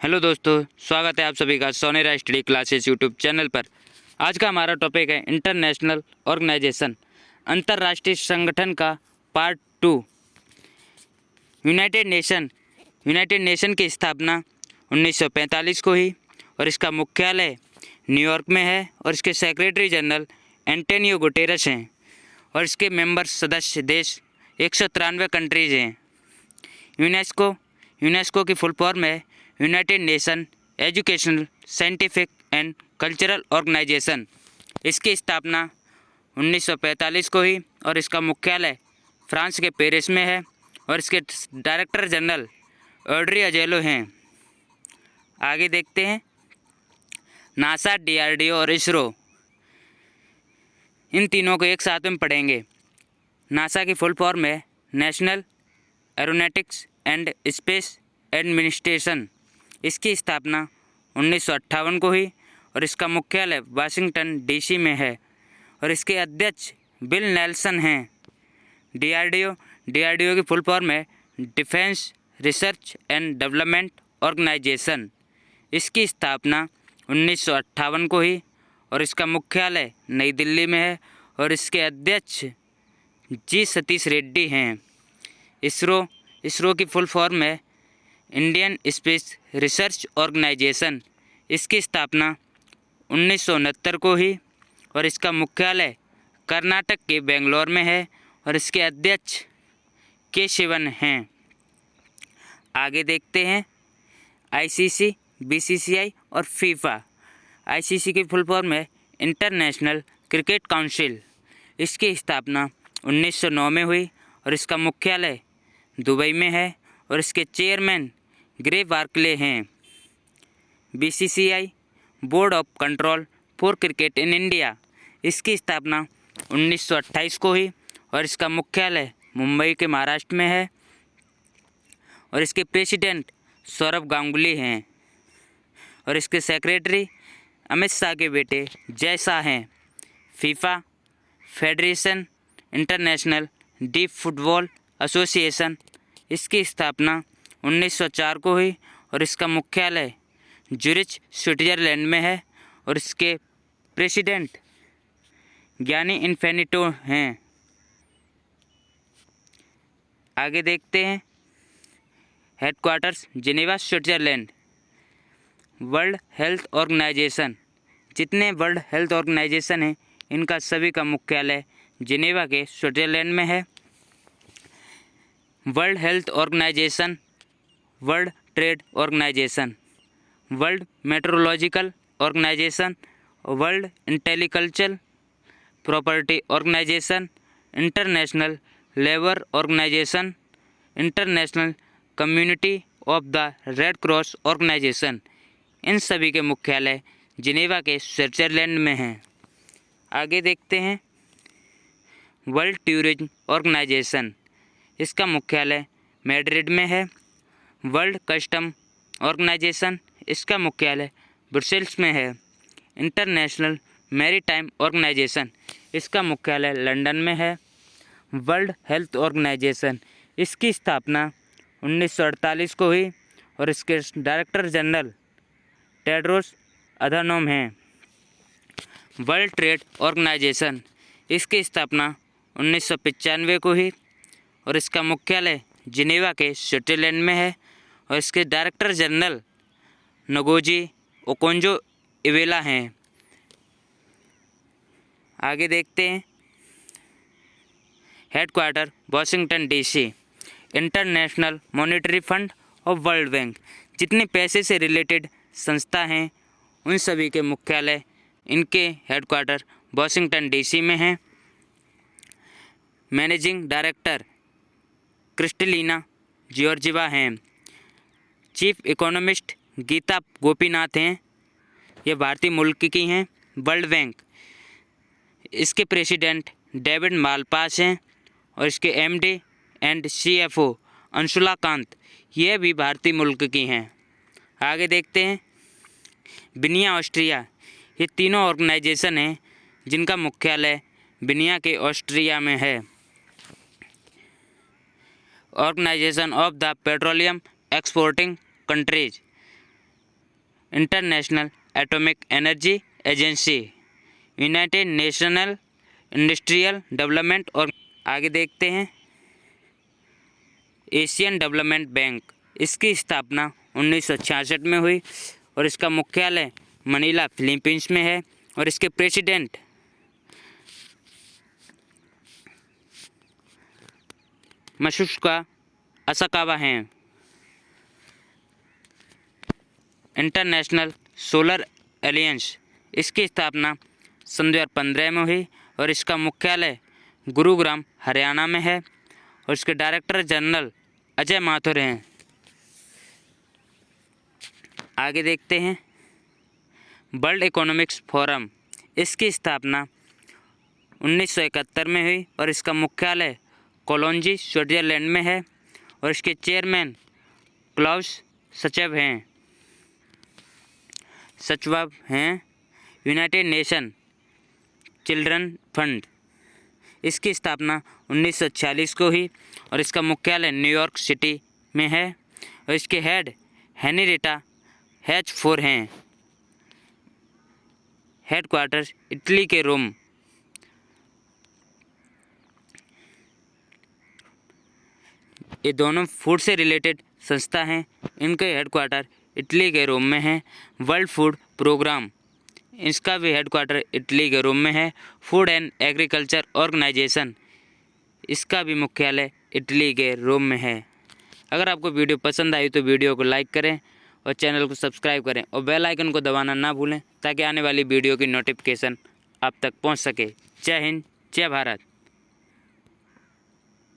Hello दोस्तों, स्वागत है आप सभी का सोनेरा स्टडी क्लासेस यूट्यूब चैनल पर। आज का हमारा टॉपिक है इंटरनेशनल ऑर्गेनाइजेशन, अंतर्राष्ट्रीय संगठन का पार्ट 2। यूनाइटेड नेशन की स्थापना 1945 को हुई और इसका मुख्यालय न्यूयॉर्क में है और इसके सेक्रेटरी जनरल एंटोनियो गुटेरेस हैं और इसके मेंबर सदस्य देश 193 कंट्रीज हैं। यूनेस्को की फुल फॉर्म है United Nation Educational, Scientific and Cultural Organisation. इसकी स्थापना 1945 को हुई और इसका मुख्यालय फ्रांस के पेरिस में है और इसके डायरेक्टर जनरल ऑड्री अजेलो हैं। आगे देखते हैं नासा, DRDO और इसरो, इन तीनों को एक साथ में पढ़ेंगे। नासा की फुल फॉर्म है national aeronautics and space administration. इसकी स्थापना 1958 को हुई और इसका मुख्यालय वाशिंगटन DC में है और इसके अध्यक्ष बिल नेल्सन हैं। DRDO की फुल फॉर्म है Defence Research and Development Organisation. इसकी स्थापना 1958 को हुई और इसका मुख्यालय नई दिल्ली में है और इसके अध्यक्ष G सतीश रेड्डी हैं। इसरो की फुल फॉर्म है इंडियन स्पेस रिसर्च ऑर्गेनाइजेशन। इसकी स्थापना 1969 को हुई और इसका मुख्यालय कर्नाटक के बेंगलोर में है और इसके अध्यक्ष के शिवन हैं। आगे देखते हैं ICC, BCCI और FIFA। ICC की फुल फॉर्म है इंटरनेशनल क्रिकेट काउंसिल। इसकी स्थापना 1909 में हुई और इसका मुख्यालय दुबई में है और इसके चेयरमैन ग्रे बार्कले हैं। BCCI board of control for cricket in India. इसकी स्थापना 1928 को हुई और इसका मुख्यालय मुंबई के महाराष्ट्र में है और इसके प्रेसिडेंट सौरभ गांगुली हैं और इसके सेक्रेटरी अमित शाह के बेटे जय शाह हैं। FIFA federation international D football association. इसकी स्थापना 1904 को हुई और इसका मुख्यालय ज्यूरिच, स्विट्जरलैंड में है और इसके प्रेसिडेंट गियानी इन्फेनिटो हैं। आगे देखते हैं headquarters Geneva, Switzerland. World health Organisation, जितने वर्ल्ड हेल्थ ऑर्गेनाइजेशन हैं इनका सभी का मुख्यालय जिनेवा के स्विट्जरलैंड में है। World health organisation, world trade organisation, world meteorological organisation, world intellectual property organisation, international labour organisation, international community of the red cross organisation, इन सभी के मुख्यालय जिनेवा के स्विट्जरलैंड में हैं। आगे देखते हैं वर्ल्ड टूरिज्म ऑर्गेनाइजेशन। इसका मुख्यालय मैड्रिड में है। वर्ल्ड कस्टम ऑर्गेनाइजेशन, इसका मुख्यालय ब्रुसेल्स में है। इंटरनेशनल मैरीटाइम ऑर्गेनाइजेशन, इसका मुख्यालय लंदन में है। वर्ल्ड हेल्थ ऑर्गेनाइजेशन, इसकी स्थापना 1948 को हुई और इसके डायरेक्टर जनरल टेड्रोस अधानोम हैं। वर्ल्ड ट्रेड ऑर्गेनाइजेशन, इसकी स्थापना 1995 को हुई और इसका मुख्यालय जिनेवा के स्विट्जरलैंड में है और इसके डायरेक्टर जनरल नगोजी ओकोंजो-इवेला हैं। आगे देखते हैं headquarter Washington DC। International monetary fund और वर्ल्ड बैंक, जितने पैसे से रिलेटेड संस्था हैं उन सभी के मुख्यालय इनके हेडक्वार्टर वाशिंगटन DC में हैं। मैनेजिंग डायरेक्टर क्रिस्टलिना जॉर्जिवा हैं। चीफ इकोनॉमिस्ट गीता गोपीनाथ हैं, ये भारतीय मुल्क की हैं। वर्ल्ड बैंक, इसके प्रेसिडेंट डेविड मालपास हैं और इसके MD and CFO Anshula Kant, ये भी भारतीय मुल्क की हैं। आगे देखते हैं विनिया, ऑस्ट्रिया। ये तीनों ऑर्गेनाइजेशन हैं जिनका मुख्यालय विनिया के ऑस्ट्रिया में है। Organisation of the Petroleum Exporting Countries, International Atomic Energy Agency, United National Industrial Development और आगे देखते हैं एशियन डेवलपमेंट बैंक। इसकी स्थापना 1966 में हुई और इसका मुख्यालय मनीला फिलीपींस में है और इसके प्रेसिडेंट मशुका असाकावा हैं। इंटरनेशनल सोलर एलियंस, इसकी स्थापना सन 2015 में हुई और इसका मुख्यालय गुरुग्राम हरियाणा में है और इसके डायरेक्टर जनरल अजय माथुर हैं। आगे देखते हैं वर्ल्ड इकोनॉमिक्स फोरम। इसकी स्थापना 1971 में हुई और इसका मुख्यालय कोलोंजी स्विट्जरलैंड में है और इसके चेयरमैन क्लाउस सचवाब हैं। यूनाइटेड नेशन चिल्ड्रन फंड, इसकी स्थापना 1946 को हुई और इसका मुख्यालय न्यूयॉर्क सिटी में है और इसके हेड हेनरिटा H4 हैं। हेडक्वार्टर इटली के रोम। ये दोनों फूड से रिलेटेड संस्था हैं, इनके हेडक्वार्टर इटली के रोम में है। वर्ल्ड फूड प्रोग्राम, इसका भी हेडक्वार्टर इटली के रोम में है। फूड एंड एग्रीकल्चर ऑर्गेनाइजेशन, इसका भी मुख्यालय इटली के रोम में है। अगर आपको वीडियो पसंद आई तो वीडियो को लाइक करें और चैनल को सब्सक्राइब करें और बेल आइकन को दबाना ना भूलें ताकि आने वाली वीडियो की नोटिफिकेशन आप तक पहुंच सके। जय हिंद, जय भारत।